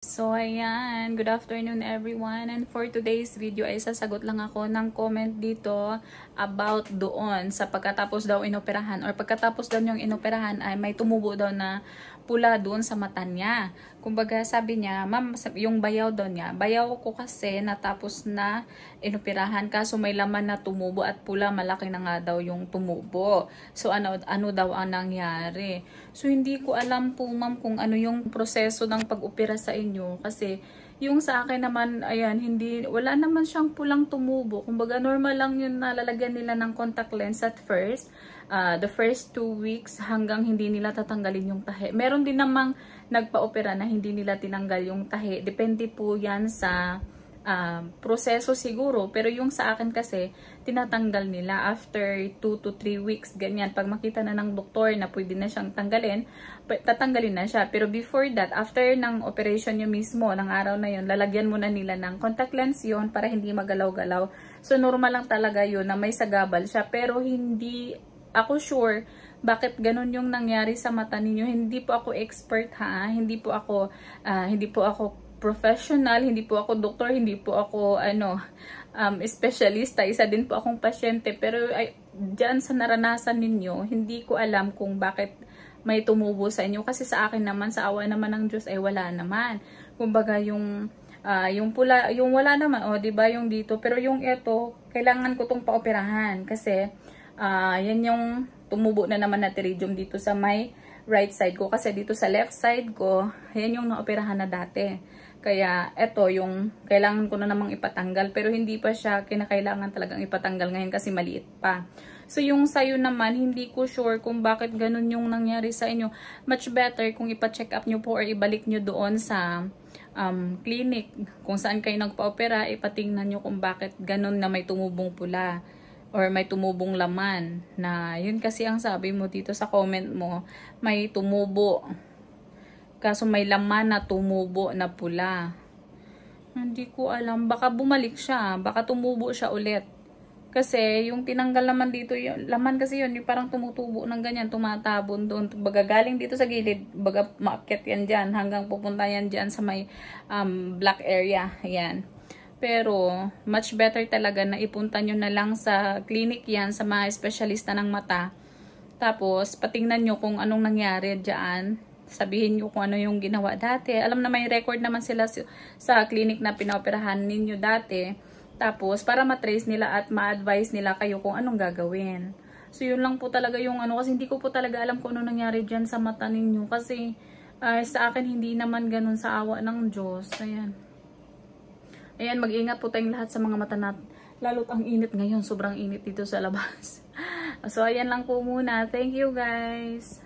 So, ayan. Good afternoon, everyone. And for today's video ay sasagot lang ako ng comment dito about doon sa pagkatapos daw inoperahan or pagkatapos daw niyang inoperahan ay may tumubo daw na pula doon sa mata niya. Kumbaga sabi niya, ma'am, yung bayaw daw niya, bayaw ko kasi natapos na inoperahan kaso may laman na tumubo at pula, malaki na nga daw yung tumubo. So, ano daw ang nangyari? So, hindi ko alam po, ma'am, kung ano yung proseso ng pag-opera sa inyo kasi yung sa akin naman, ayan, wala naman siyang pulang tumubo. Kumbaga, normal lang yun na lalagyan nila ng contact lens at first. The first 2 weeks hanggang hindi nila tatanggalin yung tahi. Meron din namang nagpa-opera na hindi nila tinanggal yung tahi. Depende po yan sa proseso siguro. Pero yung sa akin kasi, tinatanggal nila after 2 to 3 weeks. Ganyan. Pag makita na ng doktor na pwede na siyang tanggalin, tatanggalin na siya. Pero before that, after ng operation nyo mismo, ng araw na yun, lalagyan muna nila ng contact lens yun para hindi magalaw-galaw. So, normal lang talaga yun na may sagabal siya. Pero hindi ako sure bakit ganun yung nangyari sa mata ninyo. Hindi po ako expert ha. Hindi po ako professional, hindi po ako doktor, hindi po ako specialista. Isa din po akong pasyente. Pero diyan sa naranasan ninyo, hindi ko alam kung bakit may tumubo sa inyo. Kasi sa akin naman, sa awa naman ng Diyos ay wala naman. Kumbaga yung pula, yung wala naman, di ba yung dito. Pero yung ito, kailangan ko tong paoperahan kasi yan yung tumubo na naman na pterygium dito sa may right side ko. Kasi dito sa left side ko, yan yung naoperahan na dati. Kaya ito yung kailangan ko na namang ipatanggal. Pero hindi pa siya kinakailangan talagang ipatanggal ngayon kasi maliit pa. So yung sayo naman, hindi ko sure kung bakit ganun yung nangyari sa inyo. Much better kung ipa-check up nyo po or ibalik nyo doon sa clinic. Kung saan kayo nagpa-opera, ipatingnan nyo kung bakit ganun na may tumubong pula or may tumubong laman. Na yun kasi ang sabi mo dito sa comment mo, may tumubo. Kaso may laman na tumubo na pula. Hindi ko alam. Baka bumalik siya. Baka tumubo siya ulit. Kasi yung tinanggal naman dito, yung laman kasi yun, yung parang tumutubo ng ganyan, tumatabon doon. Baga galing dito sa gilid, baga maakyat yan dyan, hanggang pupunta yan dyan sa may black area. Ayan. Pero, much better talaga na ipunta nyo na lang sa clinic yan, sa mga espesyalista ng mata. Tapos, patingnan nyo kung anong nangyari dyan. Sabihin nyo kung ano yung ginawa dati. Alam na may record naman sila sa clinic na pinaoperahan ninyo dati. Tapos, para matrace nila at ma-advise nila kayo kung anong gagawin. So, yun lang po talaga yung kasi hindi ko po talaga alam kung ano nangyari dyan sa mata ninyo. Kasi, sa akin, hindi naman ganun sa awa ng Diyos. Ayan. Ayan, mag-ingat po tayong lahat sa mga mata natin. Lalo't ang init ngayon. Sobrang init dito sa labas. So, ayan lang po muna. Thank you, guys.